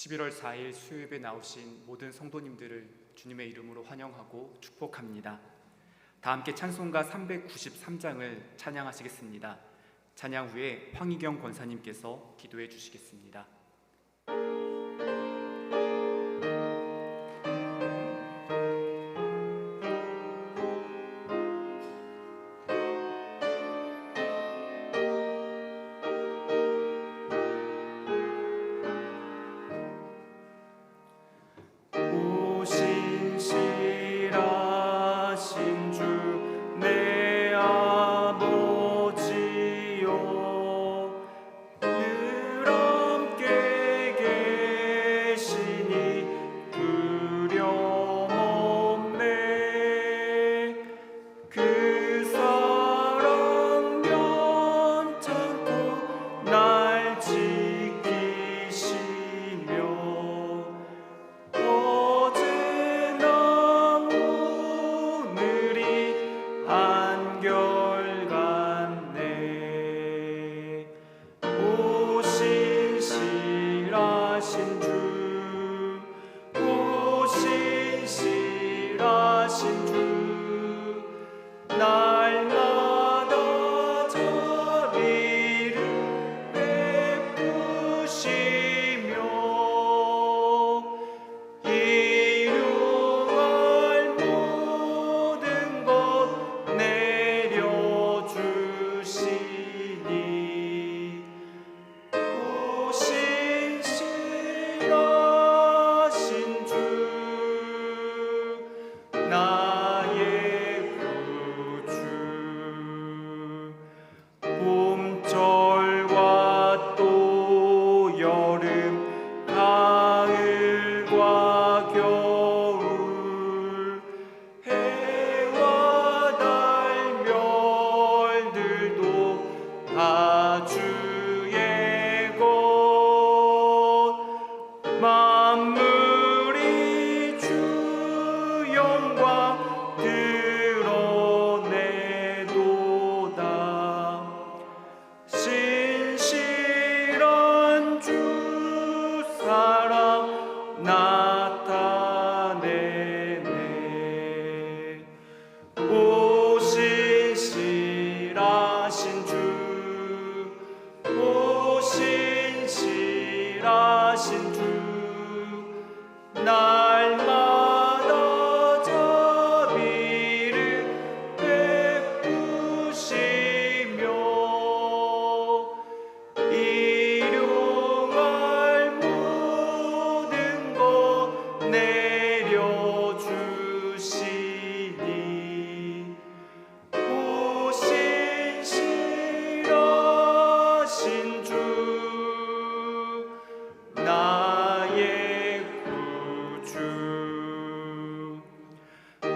11월 4일 수요예배 나오신 모든 성도님들을 주님의 이름으로 환영하고 축복합니다. 다 함께 찬송가 393장을 찬양하시겠습니다. 찬양 후에 황희경 권사님께서 기도해 주시겠습니다.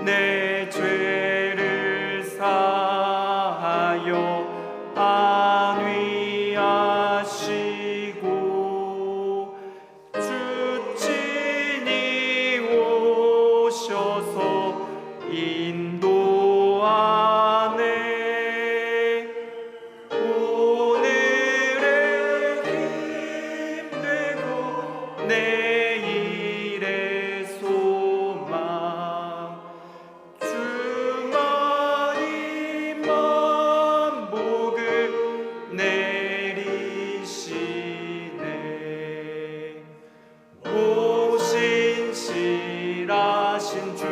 내 죄를 사하여 안위하시고 주 친히 오셔서 인도하네. 오늘의 힘되고 내일의 소망 주만이 만복을 내리시네. 오신 실하신 주,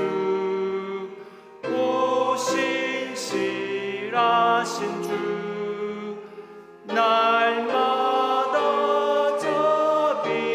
오신 실하신 주, 날마다 자비를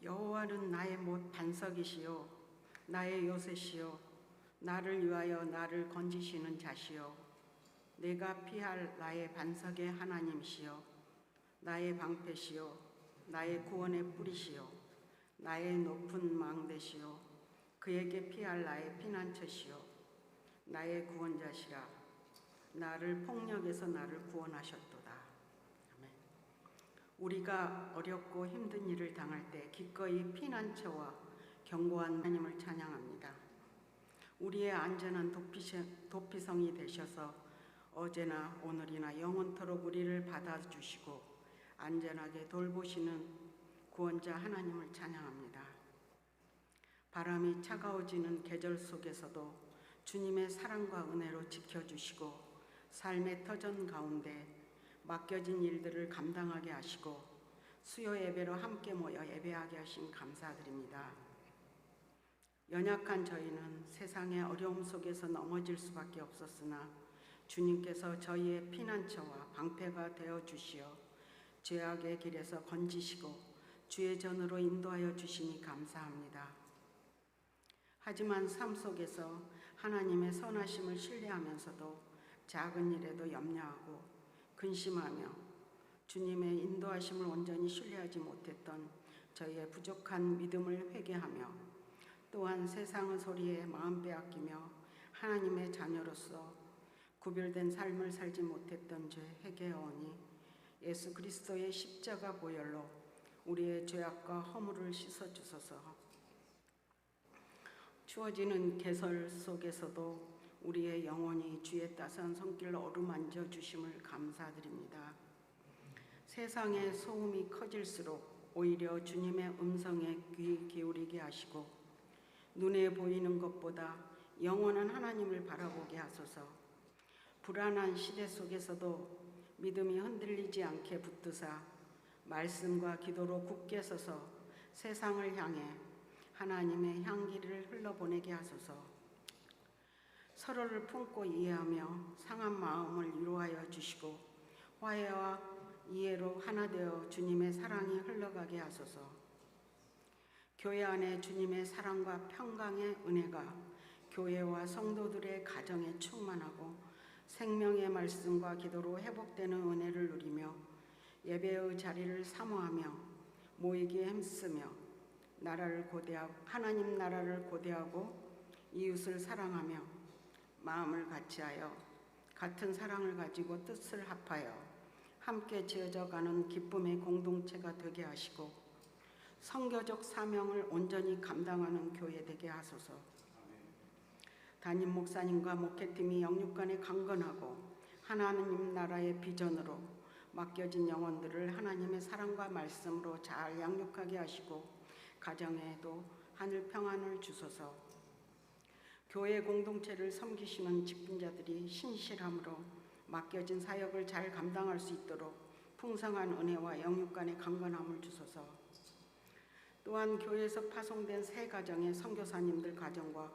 여호와는 나의 못 반석이시요 나의 요새시요 나를 위하여 나를 건지시는 자시요 내가 피할 나의 반석의 하나님이시요 나의 방패시요 나의 구원의 뿌리시요 나의 높은 망대시요 그에게 피할 나의 피난처시요 나의 구원자시라 나를 폭력에서 나를 구원하셨도다. 아멘. 우리가 어렵고 힘든 일을 당할 때 기꺼이 피난처와 견고한 하나님을 찬양합니다. 우리의 안전한 도피성이 되셔서 어제나 오늘이나 영원토록 우리를 받아주시고 안전하게 돌보시는 구원자 하나님을 찬양합니다. 바람이 차가워지는 계절 속에서도 주님의 사랑과 은혜로 지켜주시고 삶의 터전 가운데 맡겨진 일들을 감당하게 하시고 수요 예배로 함께 모여 예배하게 하신 감사드립니다. 연약한 저희는 세상의 어려움 속에서 넘어질 수밖에 없었으나 주님께서 저희의 피난처와 방패가 되어 주시어 죄악의 길에서 건지시고 주의 전으로 인도하여 주시니 감사합니다. 하지만 삶 속에서 하나님의 선하심을 신뢰하면서도 작은 일에도 염려하고 근심하며 주님의 인도하심을 온전히 신뢰하지 못했던 저희의 부족한 믿음을 회개하며 또한 세상의 소리에 마음 빼앗기며 하나님의 자녀로서 구별된 삶을 살지 못했던 죄 회개하오니 예수 그리스도의 십자가 보혈로 우리의 죄악과 허물을 씻어주소서. 추워지는 계절 속에서도 우리의 영혼이 주의 따스한 손길로 어루만져 주심을 감사드립니다. 세상의 소음이 커질수록 오히려 주님의 음성에 귀 기울이게 하시고 눈에 보이는 것보다 영원한 하나님을 바라보게 하소서. 불안한 시대 속에서도 믿음이 흔들리지 않게 붙드사 말씀과 기도로 굳게 서서 세상을 향해 하나님의 향기를 흘러보내게 하소서. 서로를 품고 이해하며 상한 마음을 위로하여 주시고 화해와 이해로 하나 되어 주님의 사랑이 흘러가게 하소서. 교회 안에 주님의 사랑과 평강의 은혜가 교회와 성도들의 가정에 충만하고 생명의 말씀과 기도로 회복되는 은혜를 누리며 예배의 자리를 사모하며 모이기에 힘쓰며 하나님 나라를 고대하고 이웃을 사랑하며 마음을 같이하여 같은 사랑을 가지고 뜻을 합하여 함께 지어져가는 기쁨의 공동체가 되게 하시고 선교적 사명을 온전히 감당하는 교회 되게 하소서. 담임 목사님과 목회팀이 영육간에 강건하고 하나님 나라의 비전으로 맡겨진 영혼들을 하나님의 사랑과 말씀으로 잘 양육하게 하시고 가정에도 하늘 평안을 주소서. 교회 공동체를 섬기시는 직분자들이 신실함으로 맡겨진 사역을 잘 감당할 수 있도록 풍성한 은혜와 영육간의 강건함을 주소서. 또한 교회에서 파송된 새 가정의 선교사님들 가정과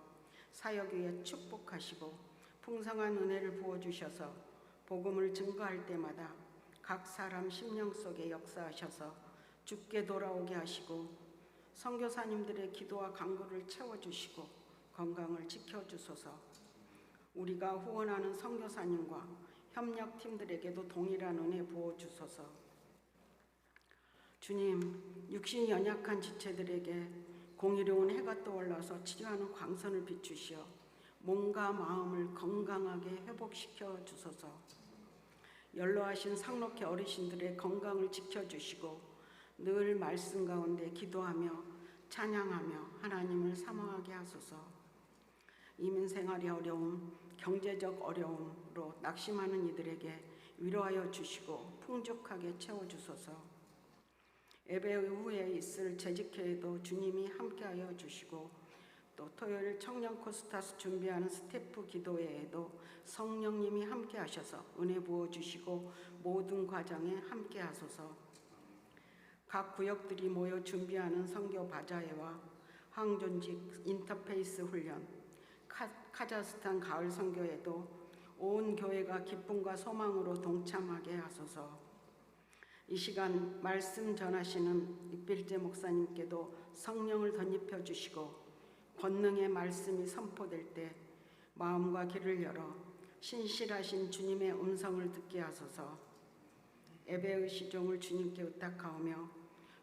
사역 위에 축복하시고 풍성한 은혜를 부어주셔서 복음을 증거할 때마다 각 사람 심령 속에 역사하셔서 주께 돌아오게 하시고 선교사님들의 기도와 간구를 채워주시고 건강을 지켜주소서. 우리가 후원하는 선교사님과 협력팀들에게도 동일한 은혜 부어주소서. 주님, 육신이 연약한 지체들에게 공의로운 해가 떠올라서 치료하는 광선을 비추시어 몸과 마음을 건강하게 회복시켜 주소서. 연로하신 상록회 어르신들의 건강을 지켜주시고 늘 말씀 가운데 기도하며 찬양하며 하나님을 사모하게 하소서. 이민생활의 어려움, 경제적 어려움으로 낙심하는 이들에게 위로하여 주시고 풍족하게 채워주소서. 예배 후에 있을 재직회에도 주님이 함께하여 주시고 또 토요일 청년 코스타스 준비하는 스태프 기도회에도 성령님이 함께하셔서 은혜 부어주시고 모든 과정에 함께하소서. 각 구역들이 모여 준비하는 선교 바자회와 항존직 인터페이스 훈련, 카자흐스탄 가을 선교에도 온 교회가 기쁨과 소망으로 동참하게 하소서. 이 시간 말씀 전하시는 익빌재 목사님께도 성령을 덧입혀 주시고 권능의 말씀이 선포될 때 마음과 귀를 열어 신실하신 주님의 음성을 듣게 하소서. 예배의 시종을 주님께 의탁하오며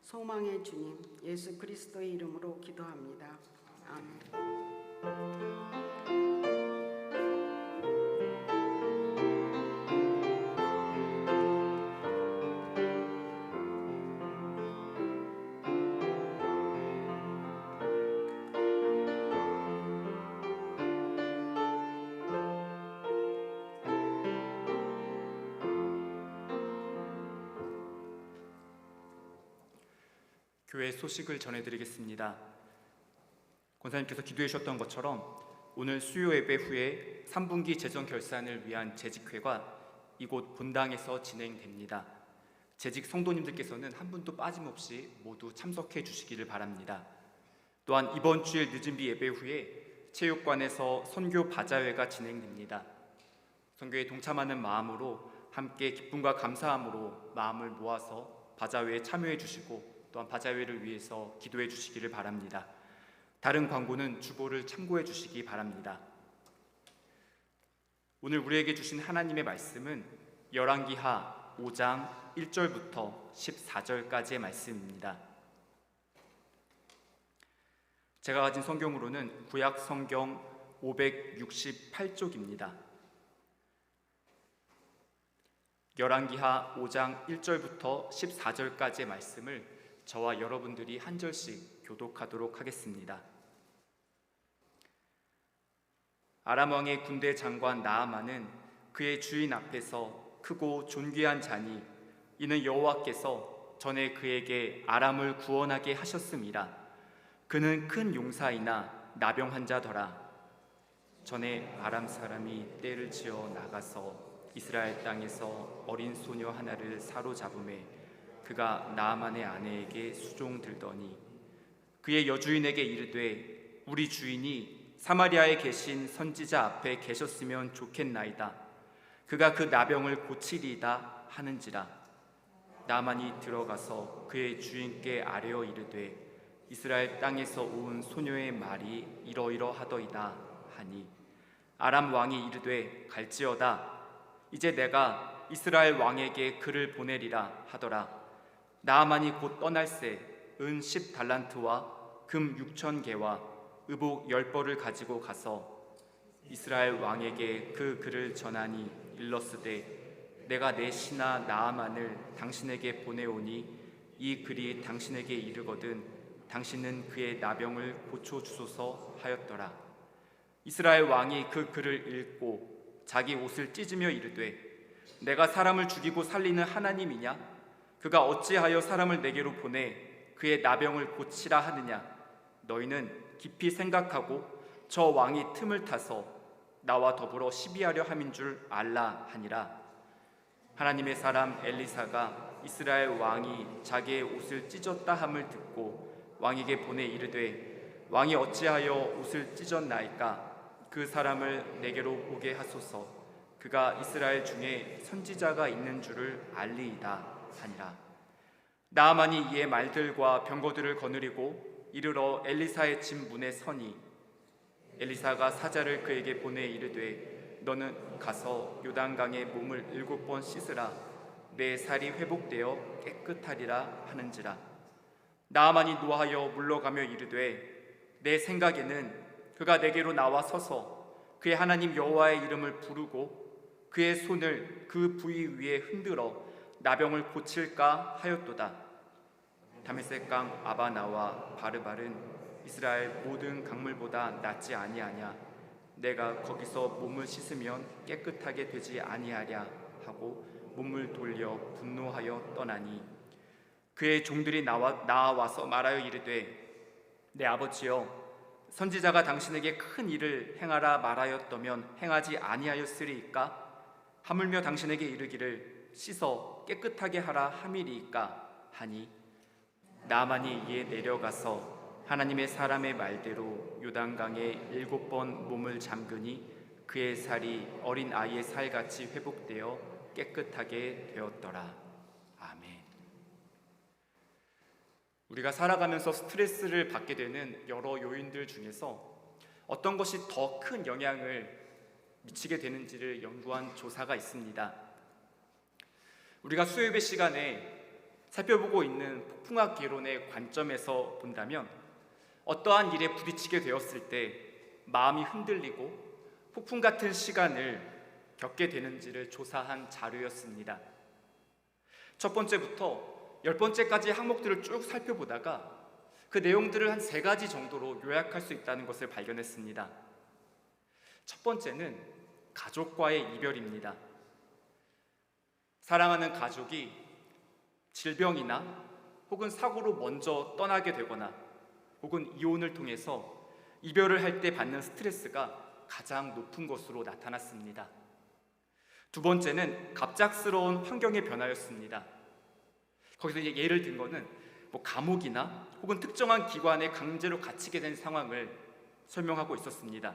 소망의 주님 예수 그리스도의 이름으로 기도합니다. 아멘. 교회 소식을 전해드리겠습니다. 권사님께서 기도해 주셨던 것처럼 오늘 수요 예배 후에 3분기 재정 결산을 위한 재직회가 이곳 본당에서 진행됩니다. 재직 성도님들께서는 한 분도 빠짐없이 모두 참석해 주시기를 바랍니다. 또한 이번 주일 늦은비 예배 후에 체육관에서 선교 바자회가 진행됩니다. 선교에 동참하는 마음으로 함께 기쁨과 감사함으로 마음을 모아서 바자회에 참여해 주시고 또한 바자회를 위해서 기도해 주시기를 바랍니다. 다른 광고는 주보를 참고해 주시기 바랍니다. 오늘 우리에게 주신 하나님의 말씀은 열왕기하 5장 1절부터 14절까지의 말씀입니다. 제가 가진 성경으로는 구약 성경 568쪽입니다. 열왕기하 5장 1절부터 14절까지의 말씀을 저와 여러분들이 한 절씩 교독하도록 하겠습니다. 아람 왕의 군대 장관 나아만은 그의 주인 앞에서 크고 존귀한 자니 이는 여호와께서 전에 그에게 아람을 구원하게 하셨음이라. 그는 큰 용사이나 나병 환자더라. 전에 아람 사람이 떼를 지어 나가서 이스라엘 땅에서 어린 소녀 하나를 사로잡음에 그가 나아만의 아내에게 수종들더니 그의 여주인에게 이르되 우리 주인이 사마리아에 계신 선지자 앞에 계셨으면 좋겠나이다. 그가 그 나병을 고치리이다 하는지라. 나아만이 들어가서 그의 주인께 아뢰어 이르되 이스라엘 땅에서 온 소녀의 말이 이러이러하더이다 하니 아람 왕이 이르되 갈지어다. 이제 내가 이스라엘 왕에게 그를 보내리라 하더라. 나아만이 곧 떠날새 은 10달란트와 금 6,000개와 의복 10벌을 가지고 가서 이스라엘 왕에게 그 글을 전하니 일렀으되 내가 내 신하 나아만을 당신에게 보내오니 이 글이 당신에게 이르거든 당신은 그의 나병을 고쳐주소서 하였더라. 이스라엘 왕이 그 글을 읽고 자기 옷을 찢으며 이르되 내가 사람을 죽이고 살리는 하나님이냐? 그가 어찌하여 사람을 내게로 보내 그의 나병을 고치라 하느냐? 너희는 깊이 생각하고 저 왕이 틈을 타서 나와 더불어 시비하려 함인 줄 알라 하니라. 하나님의 사람 엘리사가 이스라엘 왕이 자기의 옷을 찢었다 함을 듣고 왕에게 보내 이르되 왕이 어찌하여 옷을 찢었나이까? 그 사람을 내게로 오게 하소서. 그가 이스라엘 중에 선지자가 있는 줄을 알리이다 하니라. 나아만이 이에 말들과 병거들을 거느리고 이르러 엘리사의 집 문에 서니 엘리사가 사자를 그에게 보내 이르되 너는 가서 요단강에 몸을 7번 씻으라. 내 살이 회복되어 깨끗하리라 하는지라. 나아만이 노하여 물러가며 이르되 내 생각에는 그가 내게로 나와 서서 그의 하나님 여호와의 이름을 부르고 그의 손을 그 부위 위에 흔들어 나병을 고칠까 하였도다. 다메섹강 아바나와 바르발은 이스라엘 모든 강물보다 낫지 아니하냐? 내가 거기서 몸을 씻으면 깨끗하게 되지 아니하랴 하고 몸을 돌려 분노하여 떠나니 그의 종들이 나와서 말하여 이르되 내 아버지여 선지자가 당신에게 큰 일을 행하라 말하였더면 행하지 아니하였으리이까? 하물며 당신에게 이르기를 씻어 깨끗하게 하라 함이리이까 하니 나아만이 이에 내려가서 하나님의 사람의 말대로 요단강에 7번 몸을 잠그니 그의 살이 어린 아이의 살같이 회복되어 깨끗하게 되었더라. 아멘. 우리가 살아가면서 스트레스를 받게 되는 여러 요인들 중에서 어떤 것이 더 큰 영향을 미치게 되는지를 연구한 조사가 있습니다. 우리가 수요예배 시간에 살펴보고 있는 폭풍학 개론의 관점에서 본다면 어떠한 일에 부딪히게 되었을 때 마음이 흔들리고 폭풍 같은 시간을 겪게 되는지를 조사한 자료였습니다. 첫 번째부터 10번째까지 항목들을 쭉 살펴보다가 그 내용들을 한 3가지 정도로 요약할 수 있다는 것을 발견했습니다. 첫 번째는 가족과의 이별입니다. 사랑하는 가족이 질병이나 혹은 사고로 먼저 떠나게 되거나 혹은 이혼을 통해서 이별을 할 때 받는 스트레스가 가장 높은 것으로 나타났습니다. 두 번째는 갑작스러운 환경의 변화였습니다. 거기서 이제 예를 든 거는 감옥이나 혹은 특정한 기관에 강제로 갇히게 된 상황을 설명하고 있었습니다.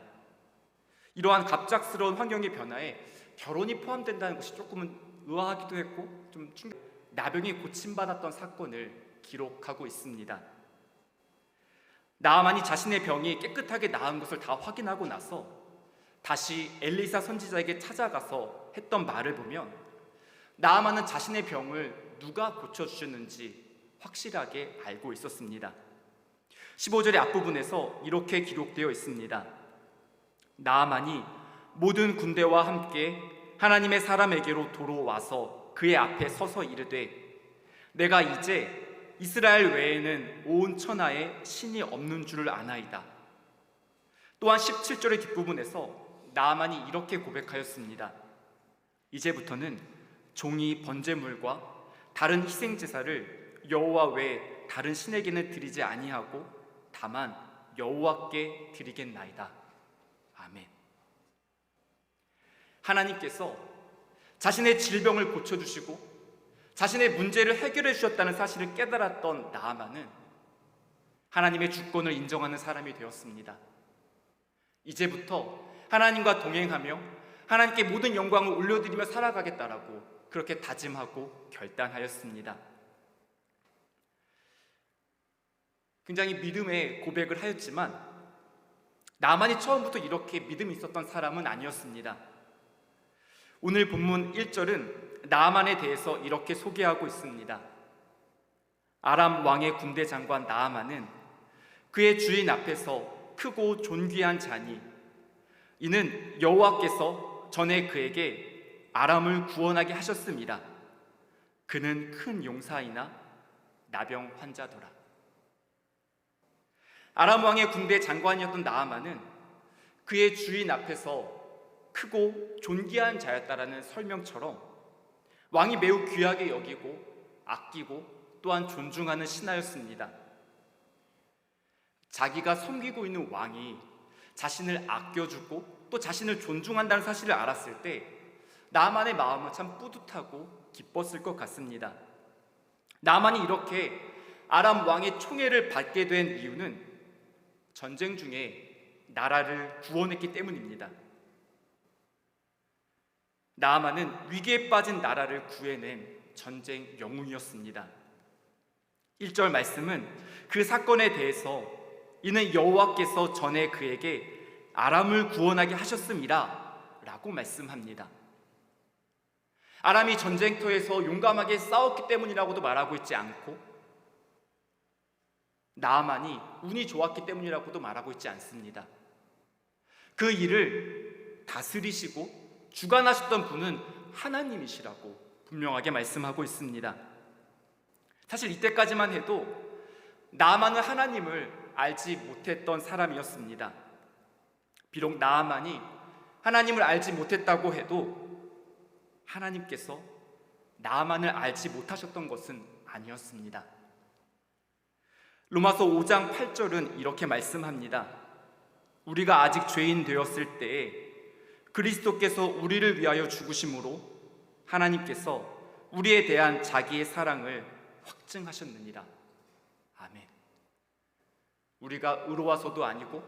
이러한 갑작스러운 환경의 변화에 결혼이 포함된다는 것이 조금은 의아하기도 했고 좀 나병이 고침받았던 사건을 기록하고 있습니다. 나아만이 자신의 병이 깨끗하게 나은 것을 다 확인하고 나서 다시 엘리사 선지자에게 찾아가서 했던 말을 보면 나아만은 자신의 병을 누가 고쳐주셨는지 확실하게 알고 있었습니다. 15절의 앞부분에서 이렇게 기록되어 있습니다. 나아만이 모든 군대와 함께 하나님의 사람에게로 도로 와서 그의 앞에 서서 이르되 내가 이제 이스라엘 외에는 온 천하에 신이 없는 줄을 아나이다. 또한 17절의 뒷부분에서 나아만이 이렇게 고백하였습니다. 이제부터는 종이 번제물과 다른 희생제사를 여호와 외에 다른 신에게는 드리지 아니하고 다만 여호와께 드리겠나이다. 아멘. 하나님께서 자신의 질병을 고쳐주시고 자신의 문제를 해결해 주셨다는 사실을 깨달았던 나아만은 하나님의 주권을 인정하는 사람이 되었습니다. 이제부터 하나님과 동행하며 하나님께 모든 영광을 올려드리며 살아가겠다라고 그렇게 다짐하고 결단하였습니다. 굉장히 믿음의 고백을 하였지만 나만이 처음부터 이렇게 믿음이 있었던 사람은 아니었습니다. 오늘 본문 1절은 나아만에 대해서 이렇게 소개하고 있습니다. 아람 왕의 군대 장관 나아만은 그의 주인 앞에서 크고 존귀한 자니 이는 여호와께서 전에 그에게 아람을 구원하게 하셨습니다. 그는 큰 용사이나 나병 환자더라. 아람 왕의 군대 장관이었던 나아만은 그의 주인 앞에서 크고 존귀한 자였다라는 설명처럼 왕이 매우 귀하게 여기고 아끼고 또한 존중하는 신하였습니다. 자기가 섬기고 있는 왕이 자신을 아껴주고 또 자신을 존중한다는 사실을 알았을 때 나아만의 마음은 참 뿌듯하고 기뻤을 것 같습니다. 나아만이 이렇게 아람 왕의 총애를 받게 된 이유는 전쟁 중에 나라를 구원했기 때문입니다. 나아만은 위기에 빠진 나라를 구해낸 전쟁 영웅이었습니다. 1절 말씀은 그 사건에 대해서 이는 여호와께서 전에 그에게 아람을 구원하게 하셨습니다 라고 말씀합니다. 아람이 전쟁터에서 용감하게 싸웠기 때문이라고도 말하고 있지 않고 나아만이 운이 좋았기 때문이라고도 말하고 있지 않습니다. 그 일을 다스리시고 주관하셨던 분은 하나님이시라고 분명하게 말씀하고 있습니다. 사실 이때까지만 해도 나아만은 하나님을 알지 못했던 사람이었습니다. 비록 나아만이 하나님을 알지 못했다고 해도 하나님께서 나아만을 알지 못하셨던 것은 아니었습니다. 로마서 5장 8절은 이렇게 말씀합니다. 우리가 아직 죄인 되었을 때에 그리스도께서 우리를 위하여 죽으심으로 하나님께서 우리에 대한 자기의 사랑을 확증하셨느니라. 아멘. 우리가 의로워서도 아니고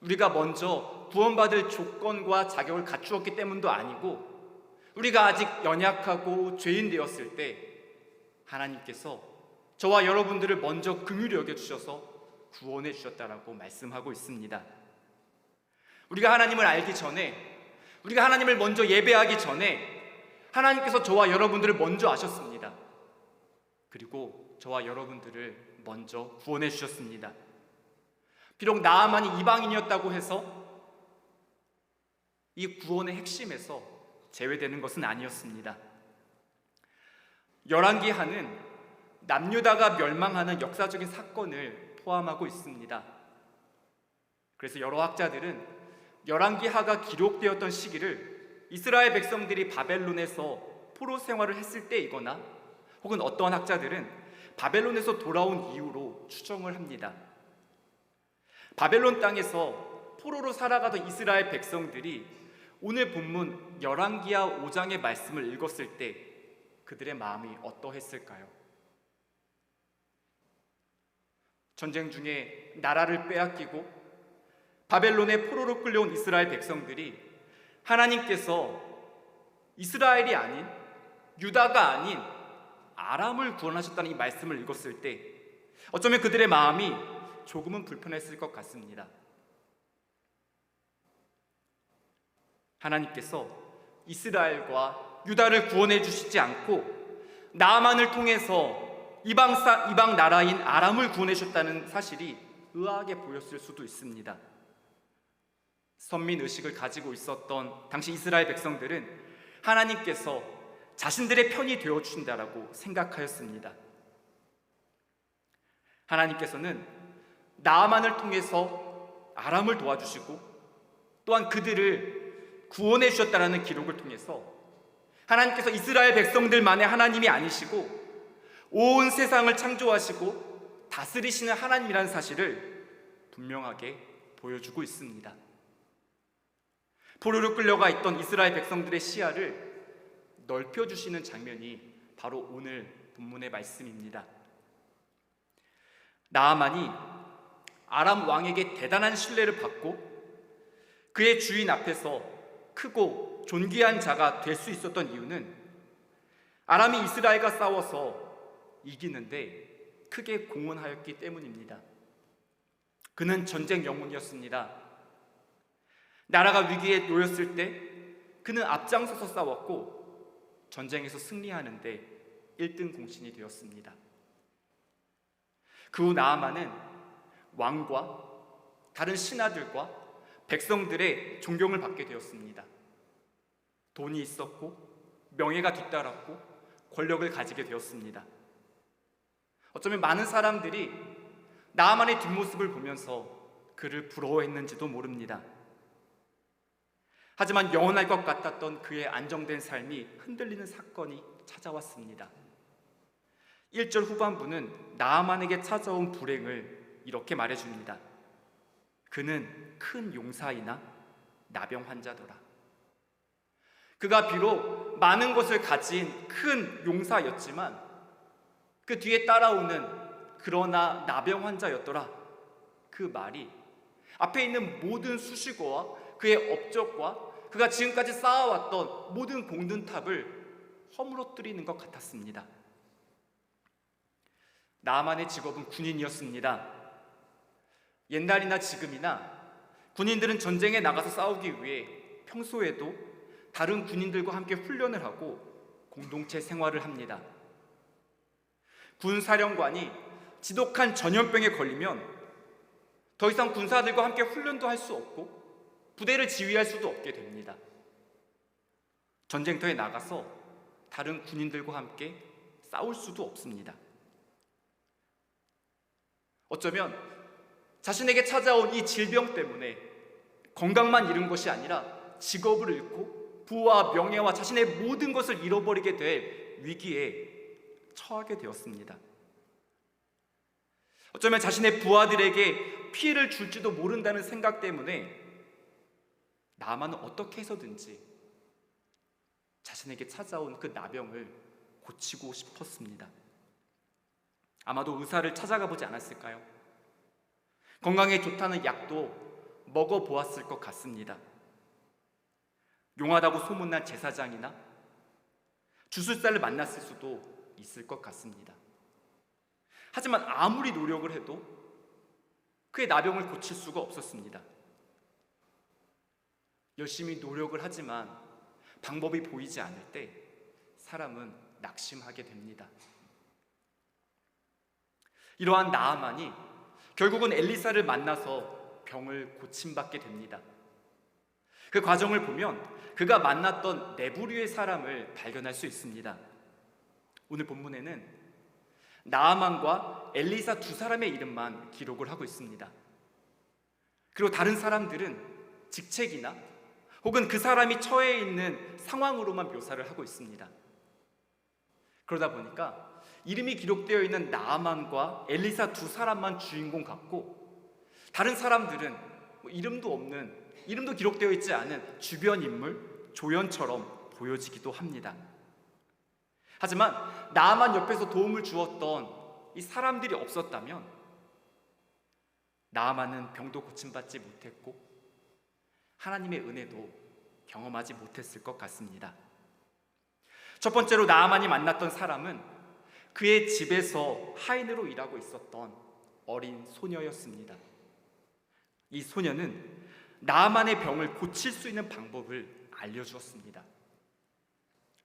우리가 먼저 구원받을 조건과 자격을 갖추었기 때문도 아니고 우리가 아직 연약하고 죄인 되었을 때 하나님께서 저와 여러분들을 먼저 긍휼히 여겨주셔서 구원해 주셨다라고 말씀하고 있습니다. 우리가 하나님을 알기 전에, 우리가 하나님을 먼저 예배하기 전에 하나님께서 저와 여러분들을 먼저 아셨습니다. 그리고 저와 여러분들을 먼저 구원해 주셨습니다. 비록 나아만이 이방인이었다고 해서 이 구원의 핵심에서 제외되는 것은 아니었습니다. 열왕기하는 남유다가 멸망하는 역사적인 사건을 포함하고 있습니다. 그래서 여러 학자들은 열왕기하가 기록되었던 시기를 이스라엘 백성들이 바벨론에서 포로 생활을 했을 때이거나 혹은 어떠한 학자들은 바벨론에서 돌아온 이후로 추정을 합니다. 바벨론 땅에서 포로로 살아가던 이스라엘 백성들이 오늘 본문 열왕기하 5장의 말씀을 읽었을 때 그들의 마음이 어떠했을까요? 전쟁 중에 나라를 빼앗기고 바벨론의 포로로 끌려온 이스라엘 백성들이 하나님께서 이스라엘이 아닌, 유다가 아닌 아람을 구원하셨다는 이 말씀을 읽었을 때 어쩌면 그들의 마음이 조금은 불편했을 것 같습니다. 하나님께서 이스라엘과 유다를 구원해 주시지 않고 나아만을 통해서 이방 나라인 아람을 구원해 주셨다는 사실이 의아하게 보였을 수도 있습니다. 선민의식을 가지고 있었던 당시 이스라엘 백성들은 하나님께서 자신들의 편이 되어주신다라고 생각하였습니다. 하나님께서는 나아만을 통해서 아람을 도와주시고 또한 그들을 구원해 주셨다라는 기록을 통해서 하나님께서 이스라엘 백성들만의 하나님이 아니시고 온 세상을 창조하시고 다스리시는 하나님이라는 사실을 분명하게 보여주고 있습니다. 포로로 끌려가 있던 이스라엘 백성들의 시야를 넓혀주시는 장면이 바로 오늘 본문의 말씀입니다. 나아만이 아람 왕에게 대단한 신뢰를 받고 그의 주인 앞에서 크고 존귀한 자가 될 수 있었던 이유는 아람이 이스라엘과 싸워서 이기는데 크게 공헌하였기 때문입니다. 그는 전쟁 영웅이었습니다. 나라가 위기에 놓였을 때 그는 앞장서서 싸웠고 전쟁에서 승리하는데 1등 공신이 되었습니다. 그 후 나아만은 왕과 다른 신하들과 백성들의 존경을 받게 되었습니다. 돈이 있었고 명예가 뒤따랐고 권력을 가지게 되었습니다. 어쩌면 많은 사람들이 나아만의 뒷모습을 보면서 그를 부러워했는지도 모릅니다. 하지만 영원할 것 같았던 그의 안정된 삶이 흔들리는 사건이 찾아왔습니다. 1절 후반부는 나아만에게 찾아온 불행을 이렇게 말해줍니다. 그는 큰 용사이나 나병 환자더라. 그가 비록 많은 것을 가진 큰 용사였지만 그 뒤에 따라오는 그러나 나병 환자였더라. 그 말이 앞에 있는 모든 수식어와 그의 업적과 그가 지금까지 쌓아왔던 모든 공든탑을 허물어뜨리는 것 같았습니다. 나아만의 직업은 군인이었습니다. 옛날이나 지금이나 군인들은 전쟁에 나가서 싸우기 위해 평소에도 다른 군인들과 함께 훈련을 하고 공동체 생활을 합니다. 군 사령관이 지독한 전염병에 걸리면 더 이상 군사들과 함께 훈련도 할 수 없고 부대를 지휘할 수도 없게 됩니다. 전쟁터에 나가서 다른 군인들과 함께 싸울 수도 없습니다. 어쩌면 자신에게 찾아온 이 질병 때문에 건강만 잃은 것이 아니라 직업을 잃고 부와 명예와 자신의 모든 것을 잃어버리게 될 위기에 처하게 되었습니다. 어쩌면 자신의 부하들에게 피해를 줄지도 모른다는 생각 때문에 나아만은 어떻게 해서든지 자신에게 찾아온 그 나병을 고치고 싶었습니다. 아마도 의사를 찾아가 보지 않았을까요? 건강에 좋다는 약도 먹어보았을 것 같습니다. 용하다고 소문난 제사장이나 주술사를 만났을 수도 있을 것 같습니다. 하지만 아무리 노력을 해도 그의 나병을 고칠 수가 없었습니다. 열심히 노력을 하지만 방법이 보이지 않을 때 사람은 낙심하게 됩니다. 이러한 나아만이 결국은 엘리사를 만나서 병을 고침받게 됩니다. 그 과정을 보면 그가 만났던 네 부류의 사람을 발견할 수 있습니다. 오늘 본문에는 나아만과 엘리사 두 사람의 이름만 기록을 하고 있습니다. 그리고 다른 사람들은 직책이나 혹은 그 사람이 처해 있는 상황으로만 묘사를 하고 있습니다. 그러다 보니까 이름이 기록되어 있는 나아만과 엘리사 두 사람만 주인공 같고, 다른 사람들은 이름도 없는, 이름도 기록되어 있지 않은 주변 인물, 조연처럼 보여지기도 합니다. 하지만 나아만 옆에서 도움을 주었던 이 사람들이 없었다면 나아만은 병도 고침받지 못했고 하나님의 은혜도 경험하지 못했을 것 같습니다. 첫 번째로 나아만이 만났던 사람은 그의 집에서 하인으로 일하고 있었던 어린 소녀였습니다. 이 소녀는 나아만의 병을 고칠 수 있는 방법을 알려주었습니다.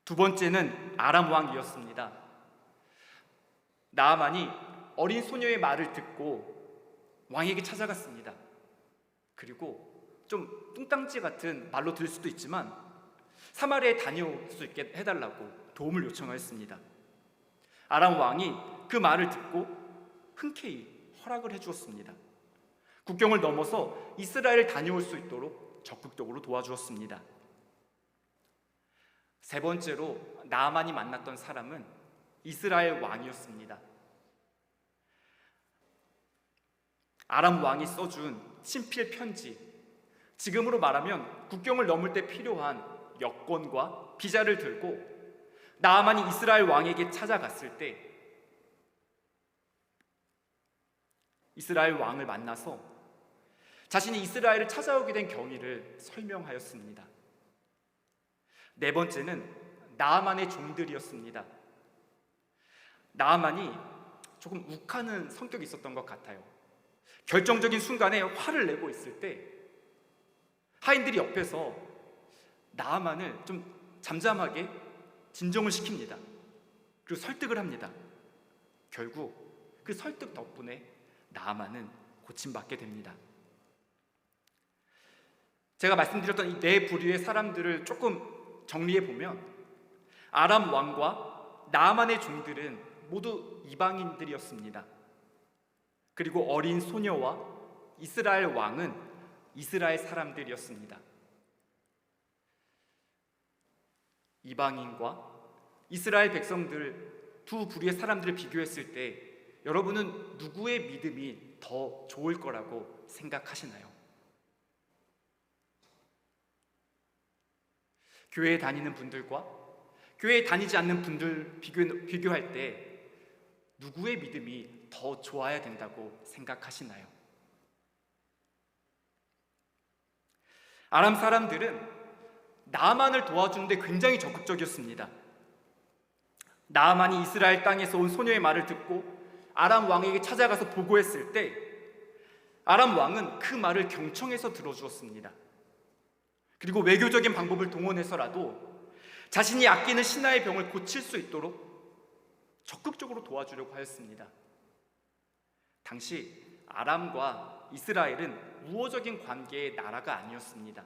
두 번째는 아람 왕이었습니다. 나아만이 어린 소녀의 말을 듣고 왕에게 찾아갔습니다. 그리고 좀 뚱땅지 같은 말로 들을 수도 있지만 사마리아에 다녀올 수 있게 해달라고 도움을 요청하였습니다. 아람 왕이 그 말을 듣고 흔쾌히 허락을 해주었습니다. 국경을 넘어서 이스라엘을 다녀올 수 있도록 적극적으로 도와주었습니다. 세 번째로 나아만이 만났던 사람은 이스라엘 왕이었습니다. 아람 왕이 써준 친필 편지, 지금으로 말하면 국경을 넘을 때 필요한 여권과 비자를 들고 나아만이 이스라엘 왕에게 찾아갔을 때 이스라엘 왕을 만나서 자신이 이스라엘을 찾아오게 된 경위를 설명하였습니다. 네 번째는 나아만의 종들이었습니다. 나아만이 조금 욱하는 성격이 있었던 것 같아요. 결정적인 순간에 화를 내고 있을 때 하인들이 옆에서 나아만을 좀 잠잠하게 진정을 시킵니다. 그리고 설득을 합니다. 결국 그 설득 덕분에 나아만은 고침받게 됩니다. 제가 말씀드렸던 이 네 부류의 사람들을 조금 정리해 보면 아람 왕과 나아만의 종들은 모두 이방인들이었습니다. 그리고 어린 소녀와 이스라엘 왕은 이스라엘 사람들이었습니다. 이방인과 이스라엘 백성들 두 부류의 사람들을 비교했을 때 여러분은 누구의 믿음이 더 좋을 거라고 생각하시나요? 교회에 다니는 분들과 교회에 다니지 않는 분들 비교할 때 누구의 믿음이 더 좋아야 된다고 생각하시나요? 아람 사람들은 나아만을 도와주는데 굉장히 적극적이었습니다. 나아만이 이스라엘 땅에서 온 소녀의 말을 듣고 아람 왕에게 찾아가서 보고했을 때 아람 왕은 그 말을 경청해서 들어주었습니다. 그리고 외교적인 방법을 동원해서라도 자신이 아끼는 신하의 병을 고칠 수 있도록 적극적으로 도와주려고 하였습니다. 당시 아람과 이스라엘은 우호적인 관계의 나라가 아니었습니다.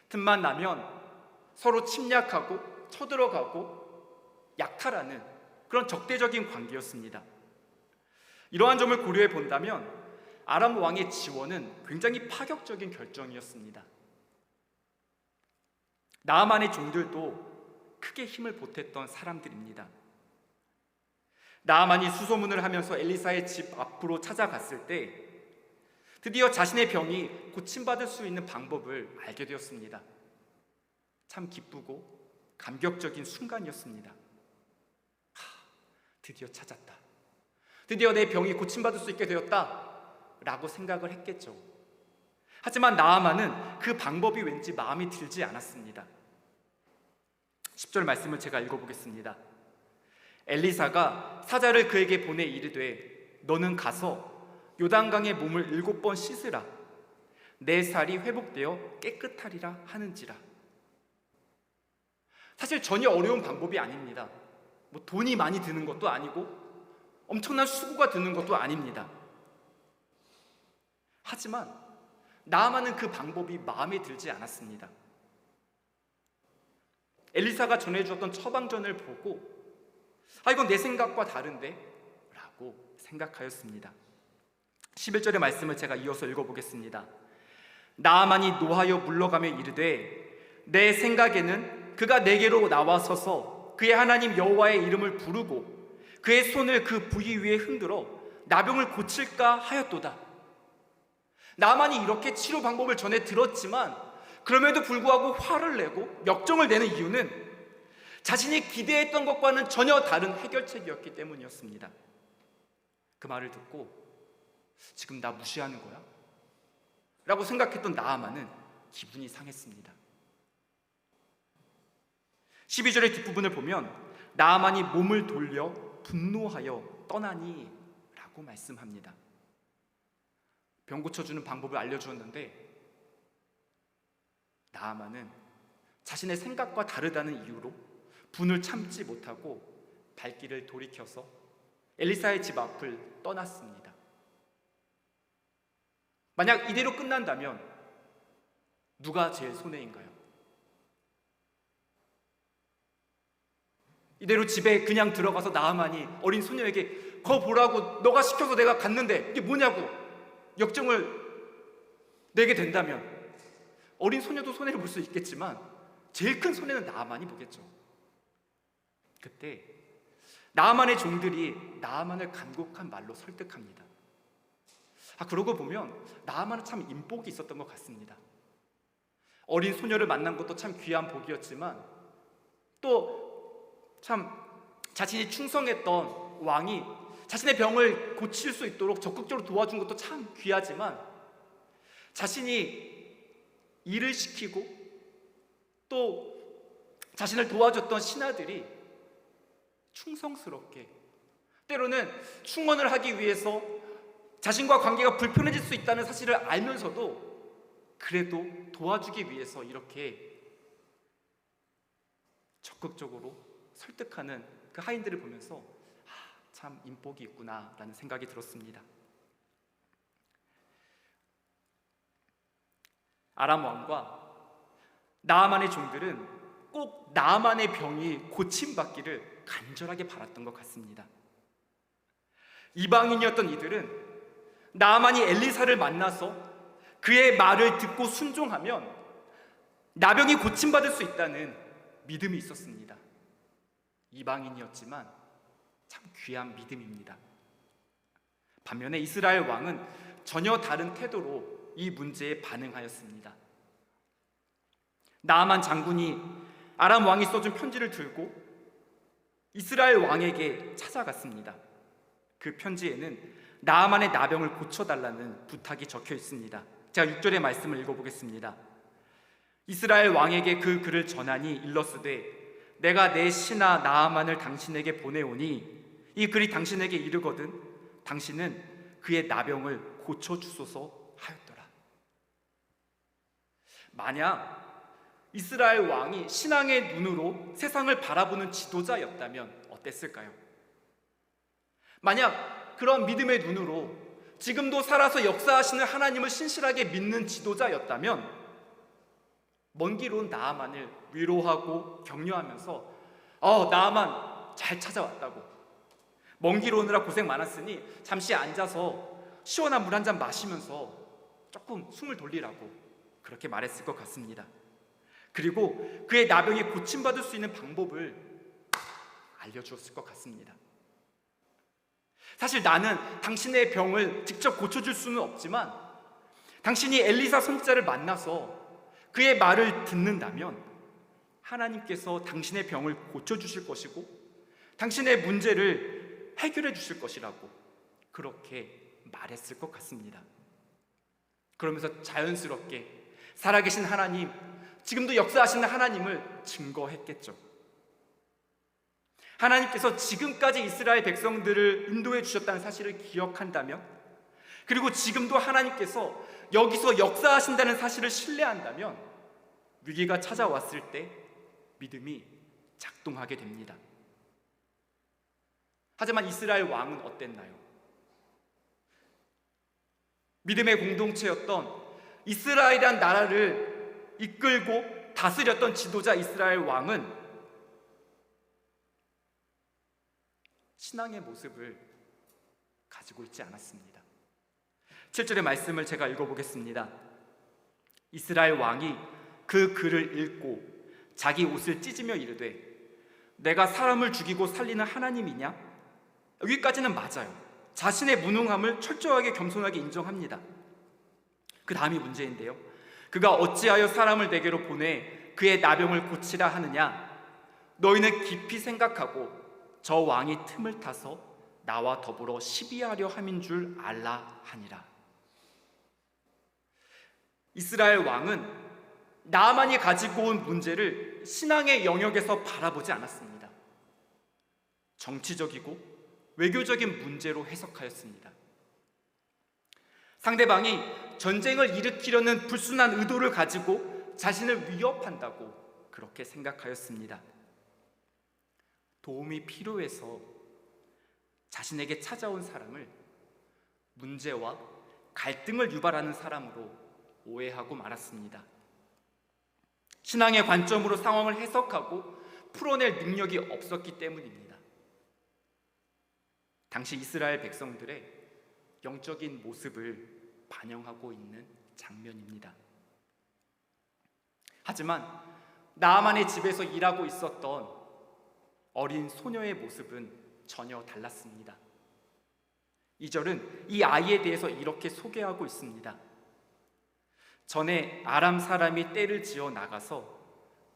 틈만 나면 서로 침략하고 쳐들어가고 약탈하는 그런 적대적인 관계였습니다. 이러한 점을 고려해 본다면 아람 왕의 지원은 굉장히 파격적인 결정이었습니다. 나아만의 종들도 크게 힘을 보탰던 사람들입니다. 나아만이 수소문을 하면서 엘리사의 집 앞으로 찾아갔을 때 드디어 자신의 병이 고침받을 수 있는 방법을 알게 되었습니다. 참 기쁘고 감격적인 순간이었습니다. 드디어 찾았다. 드디어 내 병이 고침받을 수 있게 되었다 라고 생각을 했겠죠. 하지만 나아만은 그 방법이 왠지 마음에 들지 않았습니다. 10절 말씀을 제가 읽어보겠습니다. 엘리사가 사자를 그에게 보내 이르되 너는 가서 요단강에 몸을 7번 씻으라. 내 살이 회복되어 깨끗하리라 하는지라. 사실 전혀 어려운 방법이 아닙니다. 뭐 돈이 많이 드는 것도 아니고 엄청난 수고가 드는 것도 아닙니다. 하지만 나아만은 그 방법이 마음에 들지 않았습니다. 엘리사가 전해주었던 처방전을 보고 이건 내 생각과 다른데? 라고 생각하였습니다. 11절의 말씀을 제가 이어서 읽어보겠습니다. 나아만이 노하여 물러가며 이르되 내 생각에는 그가 내게로 나와서서 그의 하나님 여호와의 이름을 부르고 그의 손을 그 부위 위에 흔들어 나병을 고칠까 하였도다. 나아만이 이렇게 치료 방법을 전해 들었지만 그럼에도 불구하고 화를 내고 역정을 내는 이유는 자신이 기대했던 것과는 전혀 다른 해결책이었기 때문이었습니다. 그 말을 듣고 지금 나 무시하는 거야? 라고 생각했던 나아만은 기분이 상했습니다. 12절의 뒷부분을 보면 나아만이 몸을 돌려 분노하여 떠나니 라고 말씀합니다. 병 고쳐주는 방법을 알려주었는데 나아만은 자신의 생각과 다르다는 이유로 분을 참지 못하고 발길을 돌이켜서 엘리사의 집 앞을 떠났습니다. 만약 이대로 끝난다면 누가 제일 손해인가요? 이대로 집에 그냥 들어가서 나아만이 어린 소녀에게 거 보라고 너가 시켜서 내가 갔는데 이게 뭐냐고 역정을 내게 된다면 어린 소녀도 손해를 볼 수 있겠지만 제일 큰 손해는 나아만이 보겠죠. 그때 나아만의 종들이 나아만을 간곡한 말로 설득합니다. 그러고 보면 나아만은 참 인복이 있었던 것 같습니다. 어린 소녀를 만난 것도 참 귀한 복이었지만 또 참 자신이 충성했던 왕이 자신의 병을 고칠 수 있도록 적극적으로 도와준 것도 참 귀하지만 자신이 일을 시키고 또 자신을 도와줬던 신하들이 충성스럽게 때로는 충원을 하기 위해서 자신과 관계가 불편해질 수 있다는 사실을 알면서도 그래도 도와주기 위해서 이렇게 적극적으로 설득하는 그 하인들을 보면서 참 인복이 있구나라는 생각이 들었습니다. 아람 왕과 나아만의 종들은 꼭 나아만의 병이 고침받기를 간절하게 바랐던 것 같습니다. 이방인이었던 이들은 나아만이 엘리사를 만나서 그의 말을 듣고 순종하면 나병이 고침받을 수 있다는 믿음이 있었습니다. 이방인이었지만 참 귀한 믿음입니다. 반면에 이스라엘 왕은 전혀 다른 태도로 이 문제에 반응하였습니다. 나아만 장군이 아람 왕이 써준 편지를 들고 이스라엘 왕에게 찾아갔습니다. 그 편지에는 나아만의 나병을 고쳐달라는 부탁이 적혀 있습니다. 제가 6절의 말씀을 읽어보겠습니다. 이스라엘 왕에게 그 글을 전하니 일렀으되 내가 내 신하 나아만을 당신에게 보내오니 이 글이 당신에게 이르거든 당신은 그의 나병을 고쳐주소서 하였더라. 만약 이스라엘 왕이 신앙의 눈으로 세상을 바라보는 지도자였다면 어땠을까요? 만약 그런 믿음의 눈으로 지금도 살아서 역사하시는 하나님을 신실하게 믿는 지도자였다면 먼 길 온 나아만을 위로하고 격려하면서 나아만 잘 찾아왔다고, 먼 길 오느라 고생 많았으니 잠시 앉아서 시원한 물 한 잔 마시면서 조금 숨을 돌리라고 그렇게 말했을 것 같습니다. 그리고 그의 나병이 고침받을 수 있는 방법을 알려주었을 것 같습니다. 사실 나는 당신의 병을 직접 고쳐줄 수는 없지만 당신이 엘리사 선지자를 만나서 그의 말을 듣는다면 하나님께서 당신의 병을 고쳐주실 것이고 당신의 문제를 해결해 주실 것이라고 그렇게 말했을 것 같습니다. 그러면서 자연스럽게 살아계신 하나님, 지금도 역사하시는 하나님을 증거했겠죠. 하나님께서 지금까지 이스라엘 백성들을 인도해 주셨다는 사실을 기억한다면, 그리고 지금도 하나님께서 여기서 역사하신다는 사실을 신뢰한다면 위기가 찾아왔을 때 믿음이 작동하게 됩니다. 하지만 이스라엘 왕은 어땠나요? 믿음의 공동체였던 이스라엘이란 나라를 이끌고 다스렸던 지도자 이스라엘 왕은 신앙의 모습을 가지고 있지 않았습니다. 7절의 말씀을 제가 읽어보겠습니다. 이스라엘 왕이 그 글을 읽고 자기 옷을 찢으며 이르되 내가 사람을 죽이고 살리는 하나님이냐? 여기까지는 맞아요. 자신의 무능함을 철저하게 겸손하게 인정합니다. 그 다음이 문제인데요. 그가 어찌하여 사람을 내게로 보내 그의 나병을 고치라 하느냐? 너희는 깊이 생각하고 저 왕이 틈을 타서 나와 더불어 시비하려 함인 줄 알라 하니라. 이스라엘 왕은 나아만이 가지고 온 문제를 신앙의 영역에서 바라보지 않았습니다. 정치적이고 외교적인 문제로 해석하였습니다. 상대방이 전쟁을 일으키려는 불순한 의도를 가지고 자신을 위협한다고 그렇게 생각하였습니다. 도움이 필요해서 자신에게 찾아온 사람을 문제와 갈등을 유발하는 사람으로 오해하고 말았습니다. 신앙의 관점으로 상황을 해석하고 풀어낼 능력이 없었기 때문입니다. 당시 이스라엘 백성들의 영적인 모습을 반영하고 있는 장면입니다. 하지만 나아만의 집에서 일하고 있었던 어린 소녀의 모습은 전혀 달랐습니다. 2절은 이 아이에 대해서 이렇게 소개하고 있습니다. 전에 아람 사람이 떼를 지어 나가서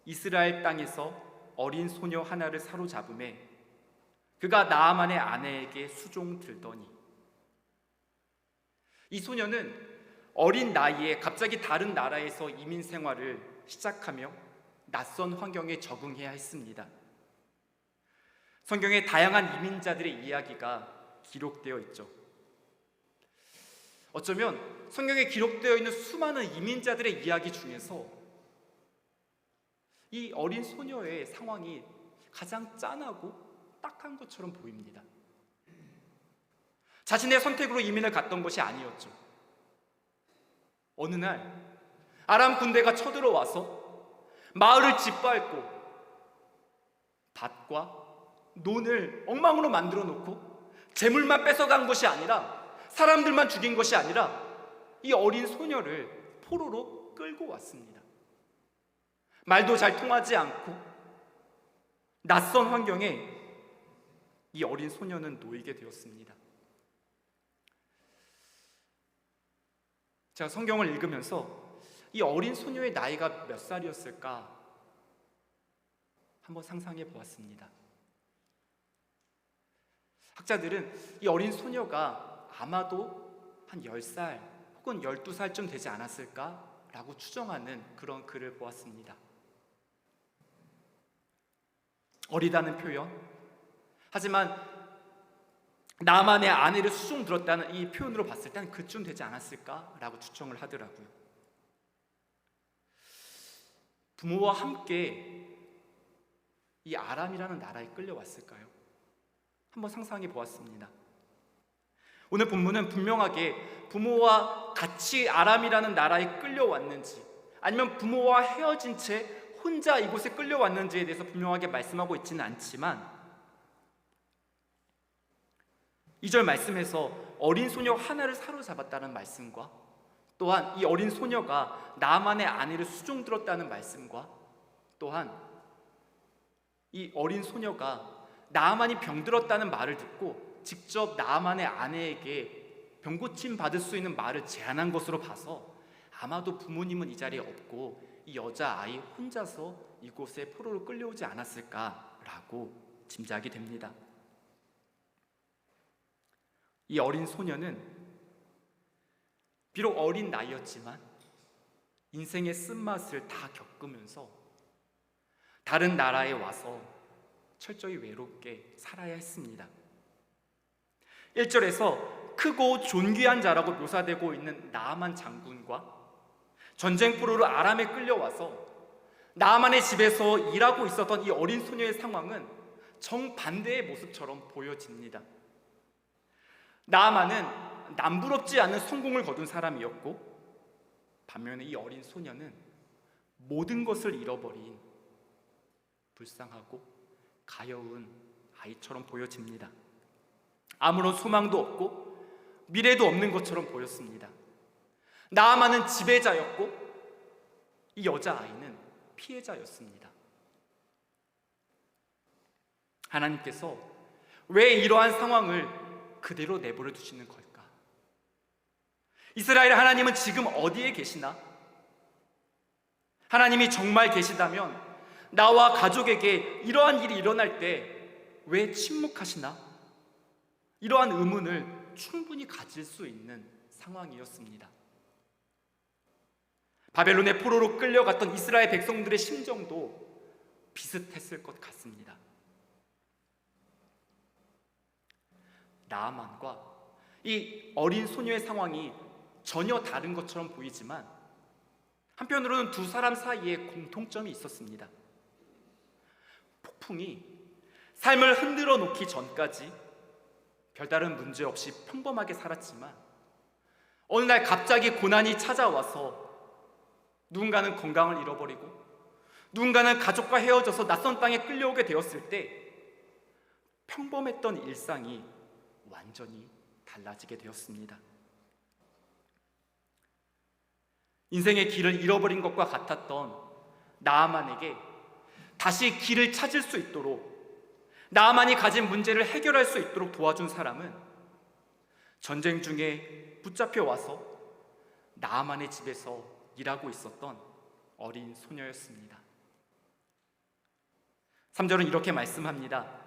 이스라엘 땅에서 어린 소녀 하나를 사로잡음에 그가 나아만의 아내에게 수종 들더니, 이 소녀는 어린 나이에 갑자기 다른 나라에서 이민 생활을 시작하며 낯선 환경에 적응해야 했습니다. 성경에 다양한 이민자들의 이야기가 기록되어 있죠. 어쩌면 성경에 기록되어 있는 수많은 이민자들의 이야기 중에서 이 어린 소녀의 상황이 가장 짠하고 딱한 것처럼 보입니다. 자신의 선택으로 이민을 갔던 것이 아니었죠. 어느 날 아람 군대가 쳐들어와서 마을을 짓밟고 밭과 논을 엉망으로 만들어 놓고 재물만 뺏어간 것이 아니라, 사람들만 죽인 것이 아니라 이 어린 소녀를 포로로 끌고 왔습니다. 말도 잘 통하지 않고 낯선 환경에 이 어린 소녀는 놓이게 되었습니다. 제가 성경을 읽으면서 이 어린 소녀의 나이가 몇 살이었을까 한번 상상해 보았습니다. 학자들은 이 어린 소녀가 아마도 한 10살 혹은 12살쯤 되지 않았을까라고 추정하는 그런 글을 보았습니다. 어리다는 표현, 하지만 나만의 아내를 수종 들었다는 이 표현으로 봤을 때는 그쯤 되지 않았을까라고 추정을 하더라고요. 부모와 함께 이 아람이라는 나라에 끌려왔을까요? 한번 상상해 보았습니다. 오늘 본문은 분명하게 부모와 같이 아람이라는 나라에 끌려왔는지, 아니면 부모와 헤어진 채 혼자 이곳에 끌려왔는지에 대해서 분명하게 말씀하고 있지는 않지만, 2절 말씀에서 어린 소녀 하나를 사로잡았다는 말씀과, 또한 이 어린 소녀가 나만의 아내를 수종 들었다는 말씀과, 또한 이 어린 소녀가 나아만이 병들었다는 말을 듣고 직접 나아만의 아내에게 병고침 받을 수 있는 말을 제안한 것으로 봐서 아마도 부모님은 이 자리에 없고 이 여자아이 혼자서 이곳에 포로로 끌려오지 않았을까라고 짐작이 됩니다. 이 어린 소녀는 비록 어린 나이였지만 인생의 쓴맛을 다 겪으면서 다른 나라에 와서 철저히 외롭게 살아야 했습니다. 1절에서 크고 존귀한 자라고 묘사되고 있는 나아만 장군과 전쟁 포로로 아람에 끌려와서 나아만의 집에서 일하고 있었던 이 어린 소녀의 상황은 정반대의 모습처럼 보여집니다. 나아만은 남부럽지 않은 성공을 거둔 사람이었고, 반면에 이 어린 소녀는 모든 것을 잃어버린 불쌍하고 가여운 아이처럼 보여집니다. 아무런 소망도 없고 미래도 없는 것처럼 보였습니다. 나아만은 지배자였고 이 여자아이는 피해자였습니다. 하나님께서 왜 이러한 상황을 그대로 내버려 두시는 걸까? 이스라엘 하나님은 지금 어디에 계시나? 하나님이 정말 계시다면 나와 가족에게 이러한 일이 일어날 때 왜 침묵하시나? 이러한 의문을 충분히 가질 수 있는 상황이었습니다. 바벨론의 포로로 끌려갔던 이스라엘 백성들의 심정도 비슷했을 것 같습니다. 나아만과 이 어린 소녀의 상황이 전혀 다른 것처럼 보이지만 한편으로는 두 사람 사이에 공통점이 있었습니다. 폭풍이 삶을 흔들어 놓기 전까지 별다른 문제 없이 평범하게 살았지만 어느 날 갑자기 고난이 찾아와서 누군가는 건강을 잃어버리고 누군가는 가족과 헤어져서 낯선 땅에 끌려오게 되었을 때 평범했던 일상이 완전히 달라지게 되었습니다. 인생의 길을 잃어버린 것과 같았던 나아만에게 다시 길을 찾을 수 있도록, 나아만이 가진 문제를 해결할 수 있도록 도와준 사람은 전쟁 중에 붙잡혀 와서 나아만의 집에서 일하고 있었던 어린 소녀였습니다. 3절은 이렇게 말씀합니다.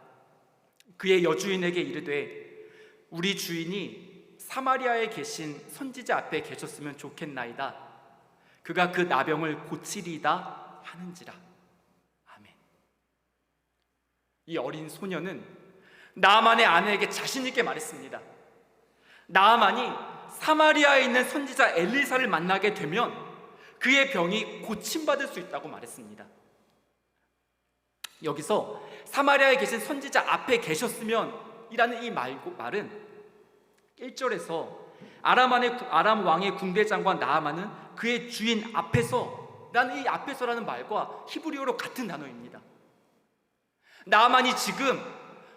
그의 여주인에게 이르되 우리 주인이 사마리아에 계신 선지자 앞에 계셨으면 좋겠나이다. 그가 그 나병을 고치리이다 하는지라. 아멘. 이 어린 소녀는 나아만의 아내에게 자신 있게 말했습니다. 나아만이 사마리아에 있는 선지자 엘리사를 만나게 되면 그의 병이 고침받을 수 있다고 말했습니다. 여기서 사마리아에 계신 선지자 앞에 계셨으면 이라는 이 말은 1절에서 아람 왕의 군대장관 나아만은 그의 주인 앞에서 라는 이 앞에서라는 말과 히브리어로 같은 단어입니다. 나아만이 지금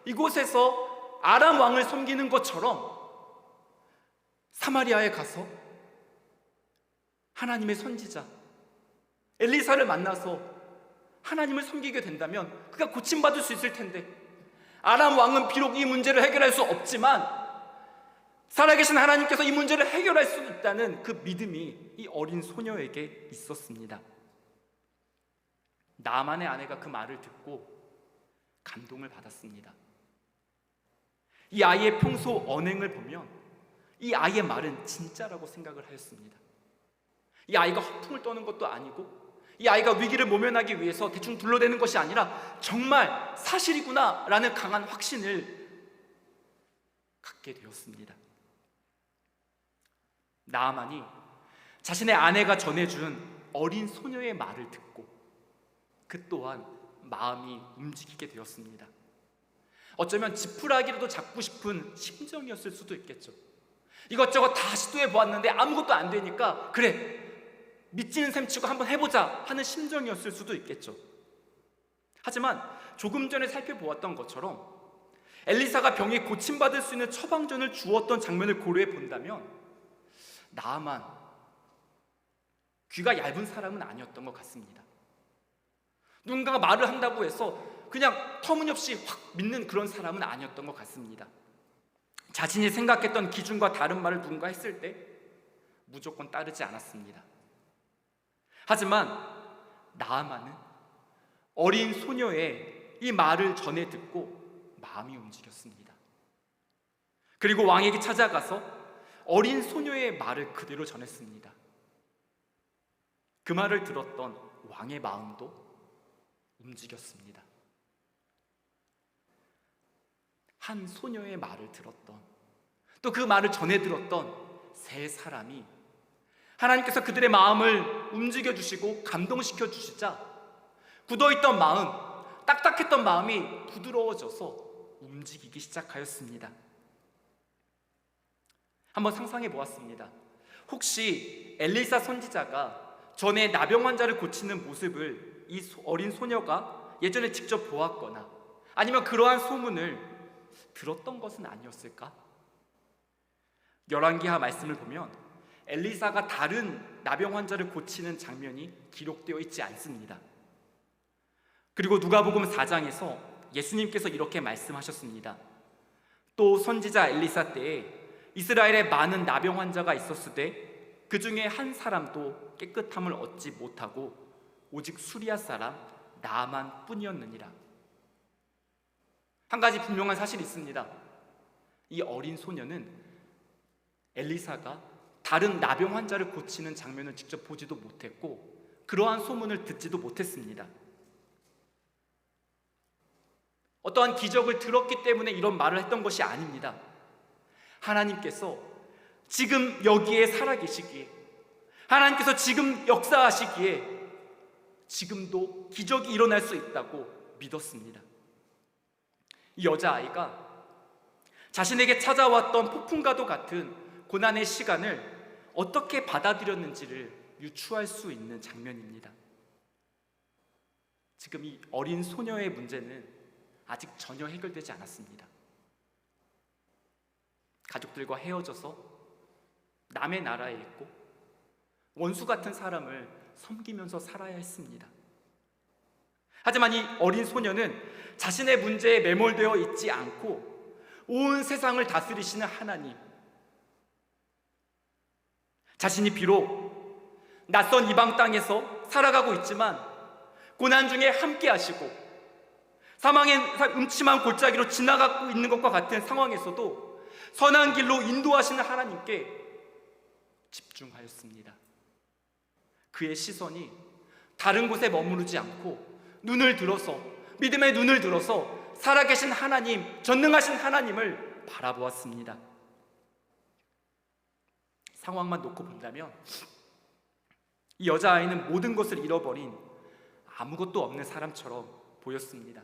이곳에서 아람 왕을 섬기는 것처럼 사마리아에 가서 하나님의 선지자 엘리사를 만나서 하나님을 섬기게 된다면 그가 고침받을 수 있을 텐데, 아람 왕은 비록 이 문제를 해결할 수 없지만 살아계신 하나님께서 이 문제를 해결할 수 있다는 그 믿음이 이 어린 소녀에게 있었습니다. 나아만의 아내가 그 말을 듣고 감동을 받았습니다. 이 아이의 평소 언행을 보면 이 아이의 말은 진짜라고 생각을 하였습니다. 이 아이가 허풍을 떠는 것도 아니고 이 아이가 위기를 모면하기 위해서 대충 둘러대는 것이 아니라 정말 사실이구나 라는 강한 확신을 갖게 되었습니다. 나아만이 자신의 아내가 전해준 어린 소녀의 말을 듣고 그 또한 마음이 움직이게 되었습니다. 어쩌면 지푸라기라도 잡고 싶은 심정이었을 수도 있겠죠. 이것저것 다 시도해 보았는데 아무것도 안 되니까 그래 믿지는 셈 치고 한번 해보자 하는 심정이었을 수도 있겠죠. 하지만 조금 전에 살펴보았던 것처럼 엘리사가 병이 고침받을 수 있는 처방전을 주었던 장면을 고려해 본다면 나아만 귀가 얇은 사람은 아니었던 것 같습니다. 누군가가 말을 한다고 해서 그냥 터무니없이 확 믿는 그런 사람은 아니었던 것 같습니다. 자신이 생각했던 기준과 다른 말을 누군가 했을 때 무조건 따르지 않았습니다. 하지만 나아만은 어린 소녀의 이 말을 전해 듣고 마음이 움직였습니다. 그리고 왕에게 찾아가서 어린 소녀의 말을 그대로 전했습니다. 그 말을 들었던 왕의 마음도 움직였습니다. 한 소녀의 말을 들었던, 또 그 말을 전해 들었던 세 사람이 하나님께서 그들의 마음을 움직여 주시고 감동시켜 주시자 굳어있던 마음, 딱딱했던 마음이 부드러워져서 움직이기 시작하였습니다. 한번 상상해 보았습니다. 혹시 엘리사 선지자가 전에 나병 환자를 고치는 모습을 이 어린 소녀가 예전에 직접 보았거나 아니면 그러한 소문을 들었던 것은 아니었을까? 열왕기하 말씀을 보면 엘리사가 다른 나병 환자를 고치는 장면이 기록되어 있지 않습니다. 그리고 누가복음 4장에서 예수님께서 이렇게 말씀하셨습니다. 또 선지자 엘리사 때에 이스라엘에 많은 나병 환자가 있었으되 그 중에 한 사람도 깨끗함을 얻지 못하고 오직 수리아 사람 나아만 뿐이었느니라. 한 가지 분명한 사실이 있습니다. 이 어린 소녀는 엘리사가 다른 나병 환자를 고치는 장면을 직접 보지도 못했고 그러한 소문을 듣지도 못했습니다. 어떠한 기적을 들었기 때문에 이런 말을 했던 것이 아닙니다. 하나님께서 지금 여기에 살아계시기에, 하나님께서 지금 역사하시기에 지금도 기적이 일어날 수 있다고 믿었습니다. 이 여자아이가 자신에게 찾아왔던 폭풍과도 같은 고난의 시간을 어떻게 받아들였는지를 유추할 수 있는 장면입니다. 지금 이 어린 소녀의 문제는 아직 전혀 해결되지 않았습니다. 가족들과 헤어져서 남의 나라에 있고 원수 같은 사람을 섬기면서 살아야 했습니다. 하지만 이 어린 소녀는 자신의 문제에 매몰되어 있지 않고 온 세상을 다스리시는 하나님, 자신이 비록 낯선 이방 땅에서 살아가고 있지만 고난 중에 함께 하시고 사망의 음침한 골짜기로 지나가고 있는 것과 같은 상황에서도 선한 길로 인도하시는 하나님께 집중하였습니다. 그의 시선이 다른 곳에 머무르지 않고 눈을 들어서, 믿음의 눈을 들어서 살아계신 하나님, 전능하신 하나님을 바라보았습니다. 상황만 놓고 본다면 이 여자아이는 모든 것을 잃어버린 아무것도 없는 사람처럼 보였습니다.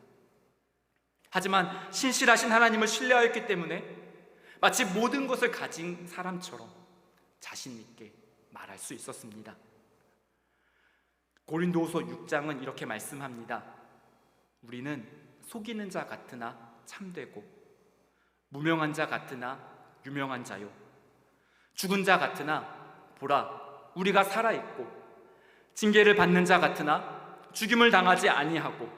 하지만 신실하신 하나님을 신뢰하였기 때문에 마치 모든 것을 가진 사람처럼 자신 있게 말할 수 있었습니다. 고린도후서 6장은 이렇게 말씀합니다. 우리는 속이는 자 같으나 참되고 무명한 자 같으나 유명한 자요, 죽은 자 같으나 보라 우리가 살아있고, 징계를 받는 자 같으나 죽임을 당하지 아니하고,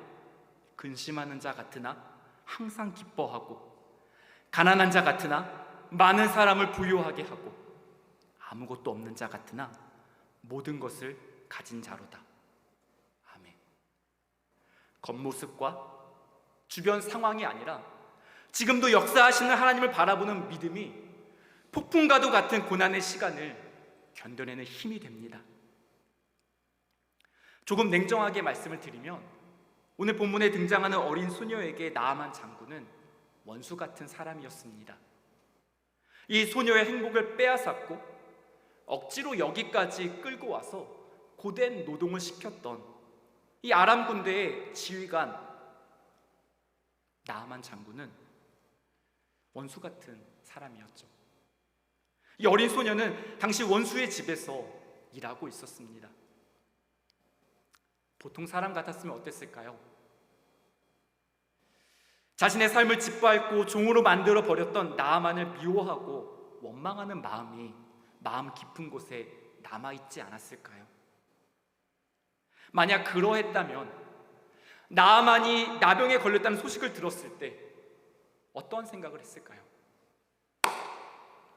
근심하는 자 같으나 항상 기뻐하고, 가난한 자 같으나 많은 사람을 부유하게 하고, 아무것도 없는 자 같으나 모든 것을 가진 자로다. 아멘. 겉모습과 주변 상황이 아니라 지금도 역사하시는 하나님을 바라보는 믿음이 폭풍과도 같은 고난의 시간을 견뎌내는 힘이 됩니다. 조금 냉정하게 말씀을 드리면 오늘 본문에 등장하는 어린 소녀에게 나아만 장군은 원수 같은 사람이었습니다. 이 소녀의 행복을 빼앗았고 억지로 여기까지 끌고 와서 고된 노동을 시켰던 이 아람 군대의 지휘관 나아만 장군은 원수 같은 사람이었죠. 이 어린 소녀는 당시 원수의 집에서 일하고 있었습니다. 보통 사람 같았으면 어땠을까요? 자신의 삶을 짓밟고 종으로 만들어 버렸던 나아만을 미워하고 원망하는 마음이 마음 깊은 곳에 남아있지 않았을까요? 만약 그러했다면 나아만이 나병에 걸렸다는 소식을 들었을 때 어떠한 생각을 했을까요?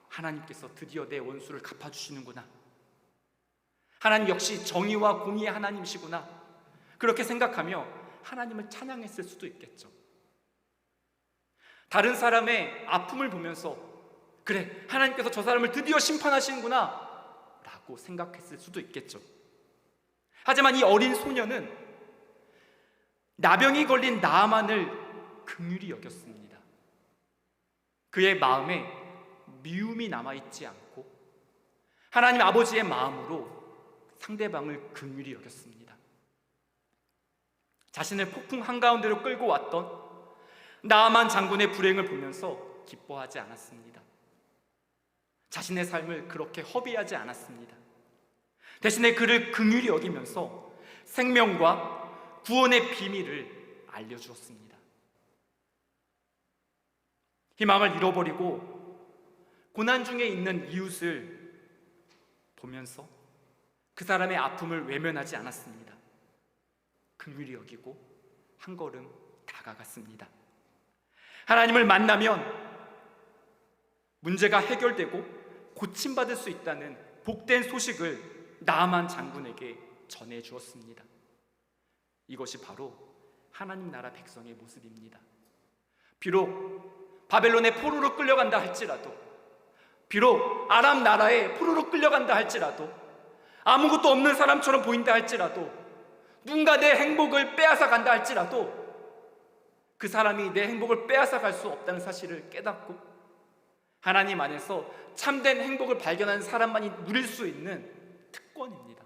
하나님께서 드디어 내 원수를 갚아주시는구나, 하나님 역시 정의와 공의의 하나님이시구나, 그렇게 생각하며 하나님을 찬양했을 수도 있겠죠. 다른 사람의 아픔을 보면서 그래, 하나님께서 저 사람을 드디어 심판하시는구나 라고 생각했을 수도 있겠죠. 하지만 이 어린 소녀는 나병이 걸린 나아만을 긍휼히 여겼습니다. 그의 마음에 미움이 남아있지 않고 하나님 아버지의 마음으로 상대방을 긍휼히 여겼습니다. 자신을 폭풍 한가운데로 끌고 왔던 나아만 장군의 불행을 보면서 기뻐하지 않았습니다. 자신의 삶을 그렇게 허비하지 않았습니다. 대신에 그를 긍휼히 여기면서 생명과 구원의 비밀을 알려주었습니다. 희망을 잃어버리고 고난 중에 있는 이웃을 보면서 그 사람의 아픔을 외면하지 않았습니다. 긍휼히 여기고 한 걸음 다가갔습니다. 하나님을 만나면 문제가 해결되고 고침받을 수 있다는 복된 소식을 나아만 장군에게 전해주었습니다. 이것이 바로 하나님 나라 백성의 모습입니다. 비록 바벨론의 포로로 끌려간다 할지라도, 비록 아람 나라에 포로로 끌려간다 할지라도, 아무것도 없는 사람처럼 보인다 할지라도, 누군가 내 행복을 빼앗아 간다 할지라도 그 사람이 내 행복을 빼앗아 갈 수 없다는 사실을 깨닫고 하나님 안에서 참된 행복을 발견하는 사람만이 누릴 수 있는 특권입니다.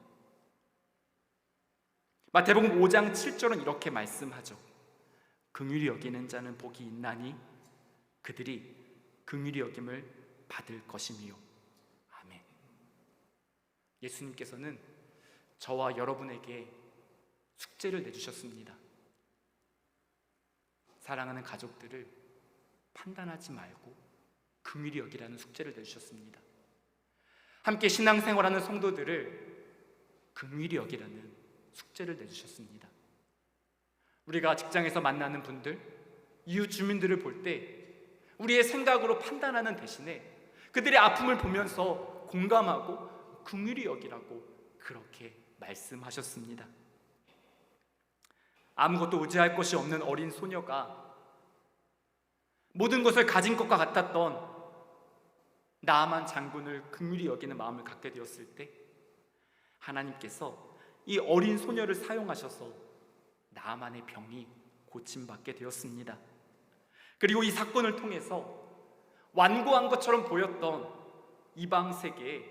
마태복음 5장 7절은 이렇게 말씀하죠. 긍휼히 여기는 자는 복이 있나니 그들이 긍휼히 여김을 받을 것이미요. 아멘. 예수님께서는 저와 여러분에게 숙제를 내주셨습니다. 사랑하는 가족들을 판단하지 말고 긍휼히 여기라는 숙제를 내주셨습니다. 함께 신앙생활하는 성도들을 긍휼히 여기라는 숙제를 내주셨습니다. 우리가 직장에서 만나는 분들, 이웃 주민들을 볼 때 우리의 생각으로 판단하는 대신에 그들의 아픔을 보면서 공감하고 긍휼히 여기라고 그렇게 말씀하셨습니다. 아무것도 의지할 것이 없는 어린 소녀가 모든 것을 가진 것과 같았던 나아만 장군을 긍휼히 여기는 마음을 갖게 되었을 때 하나님께서 이 어린 소녀를 사용하셔서 나아만의 병이 고침받게 되었습니다. 그리고 이 사건을 통해서 완고한 것처럼 보였던 이방 세계에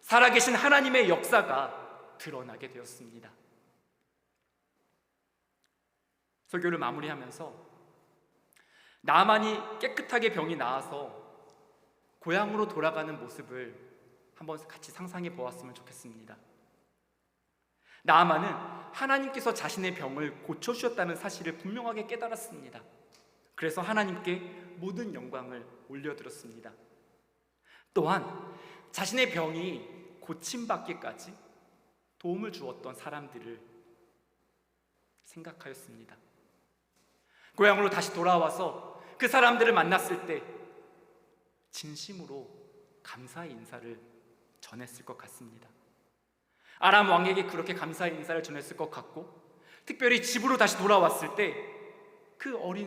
살아계신 하나님의 역사가 드러나게 되었습니다. 설교를 마무리하면서 나아만이 깨끗하게 병이 나아서 고향으로 돌아가는 모습을 한번 같이 상상해 보았으면 좋겠습니다. 나아만은 하나님께서 자신의 병을 고쳐주셨다는 사실을 분명하게 깨달았습니다. 그래서 하나님께 모든 영광을 올려드렸습니다. 또한 자신의 병이 고침받기까지 도움을 주었던 사람들을 생각하였습니다. 고향으로 다시 돌아와서 그 사람들을 만났을 때 진심으로 감사의 인사를 전했을 것 같습니다. 아람 왕에게 그렇게 감사의 인사를 전했을 것 같고, 특별히 집으로 다시 돌아왔을 때 그 어린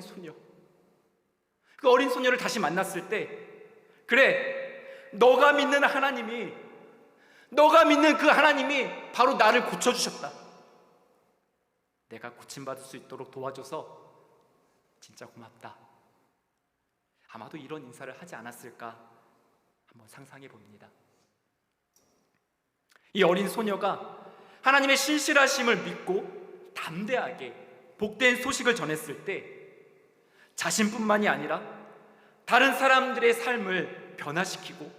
소녀를 다시 만났을 때, 그래, 너가 믿는 그 하나님이 바로 나를 고쳐주셨다. 내가 고침받을 수 있도록 도와줘서 진짜 고맙다. 아마도 이런 인사를 하지 않았을까 한번 상상해 봅니다. 이 어린 소녀가 하나님의 신실하심을 믿고 담대하게 복된 소식을 전했을 때 자신뿐만이 아니라 다른 사람들의 삶을 변화시키고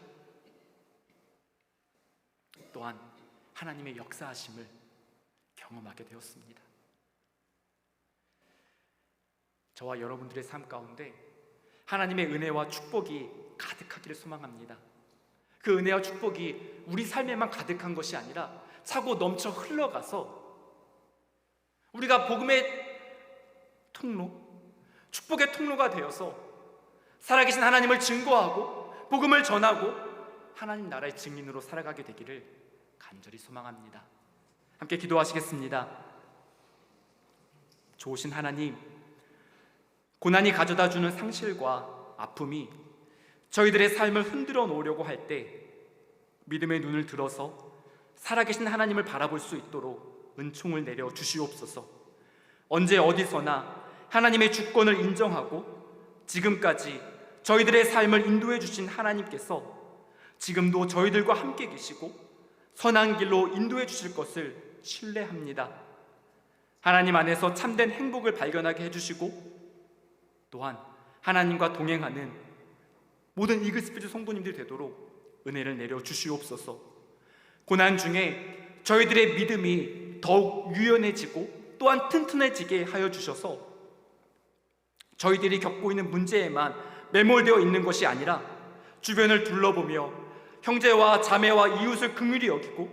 또한 하나님의 역사하심을 경험하게 되었습니다. 저와 여러분들의 삶 가운데 하나님의 은혜와 축복이 가득하기를 소망합니다. 그 은혜와 축복이 우리 삶에만 가득한 것이 아니라 차고 넘쳐 흘러가서 우리가 복음의 통로, 축복의 통로가 되어서 살아계신 하나님을 증거하고 복음을 전하고 하나님 나라의 증인으로 살아가게 되기를 간절히 소망합니다. 함께 기도하시겠습니다. 좋으신 하나님, 고난이 가져다주는 상실과 아픔이 저희들의 삶을 흔들어 놓으려고 할 때 믿음의 눈을 들어서 살아계신 하나님을 바라볼 수 있도록 은총을 내려 주시옵소서. 언제 어디서나 하나님의 주권을 인정하고 지금까지 저희들의 삶을 인도해 주신 하나님께서 지금도 저희들과 함께 계시고 선한 길로 인도해 주실 것을 신뢰합니다. 하나님 안에서 참된 행복을 발견하게 해주시고 또한 하나님과 동행하는 모든 이글스필드 성도님들이 되도록 은혜를 내려 주시옵소서. 고난 중에 저희들의 믿음이 더욱 유연해지고 또한 튼튼해지게 하여 주셔서 저희들이 겪고 있는 문제에만 매몰되어 있는 것이 아니라 주변을 둘러보며 형제와 자매와 이웃을 긍휼히 여기고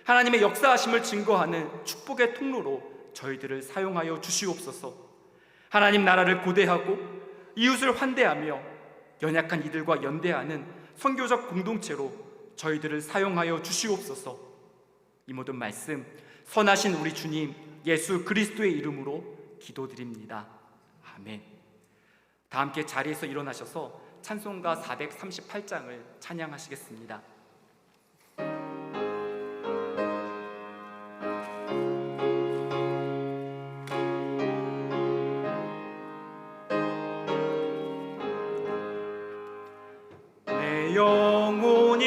하나님의 역사하심을 증거하는 축복의 통로로 저희들을 사용하여 주시옵소서. 하나님 나라를 고대하고 이웃을 환대하며 연약한 이들과 연대하는 선교적 공동체로 저희들을 사용하여 주시옵소서. 이 모든 말씀 선하신 우리 주님 예수 그리스도의 이름으로 기도드립니다. 아멘. 다 함께 자리에서 일어나셔서 찬송가 438장을 찬양하시겠습니다. 내 영혼이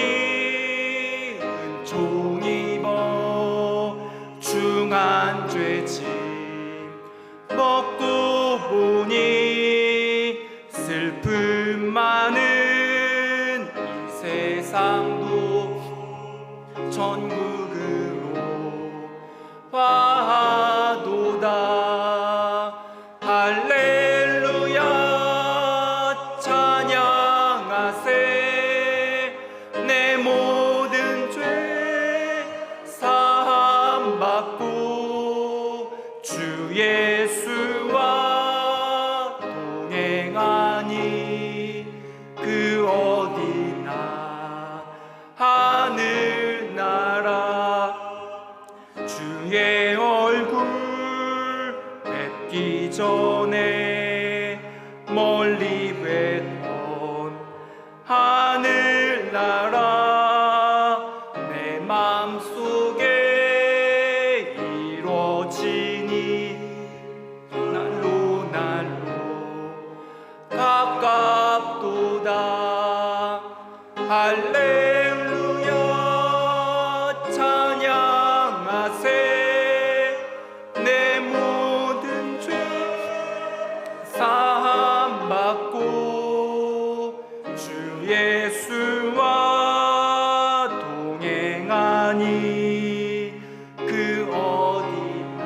은총 입어 중한 죄짐 먹고 보니 슬픔 많은 이 세상도 천국으로 화하도다. 할렐루야 찬양하세. 내 모든 죄 사함 받고 주 예수와 동행하니 그 어디나 하늘나라. 주의 얼굴 뵙기 전에 멀리 뵀던 하늘나라 내 맘속에 이루어지니 날로 가깝도다. 할렐루야 찬양하세. 내 모든 죄 사함 받고 주 예수와 동행하니 그 어디나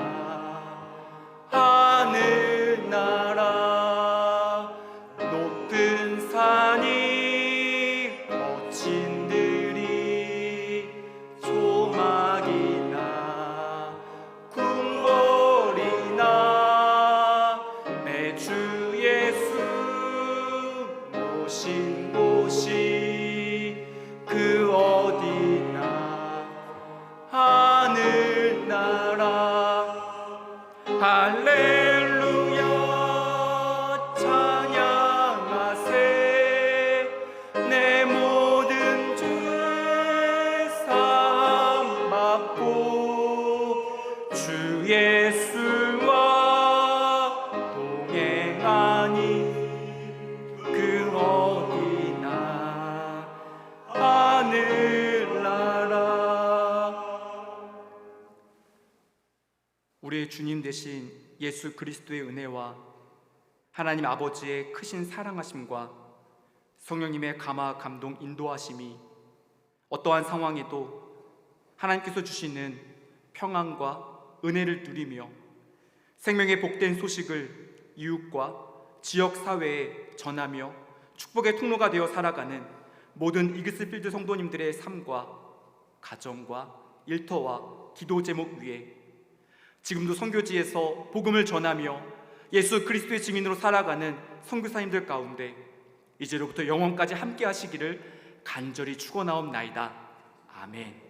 하늘나라. 높은 산이 거친 들이 조막이나 궁궐이나 내 주 예수 모신 곳이 그 어디나 하늘나라. 할렐루야 찬양하세. 내 모든 죄 사함 받고 주 예수와 동행하니 그 어디나 하늘나라. 우리의 주님 되신 예수 그리스도의 은혜와 하나님 아버지의 크신 사랑하심과 성령님의 감화 감동 인도하심이 어떠한 상황에도 하나님께서 주시는 평안과 은혜를 누리며 생명의 복된 소식을 이웃과 지역 사회에 전하며 축복의 통로가 되어 살아가는 모든 이글스필드 성도님들의 삶과 가정과 일터와 기도 제목 위에 지금도 선교지에서 복음을 전하며 예수 그리스도의 증인으로 살아가는 선교사님들 가운데 이제로부터 영원까지 함께 하시기를 간절히 축원하옵나이다. 아멘.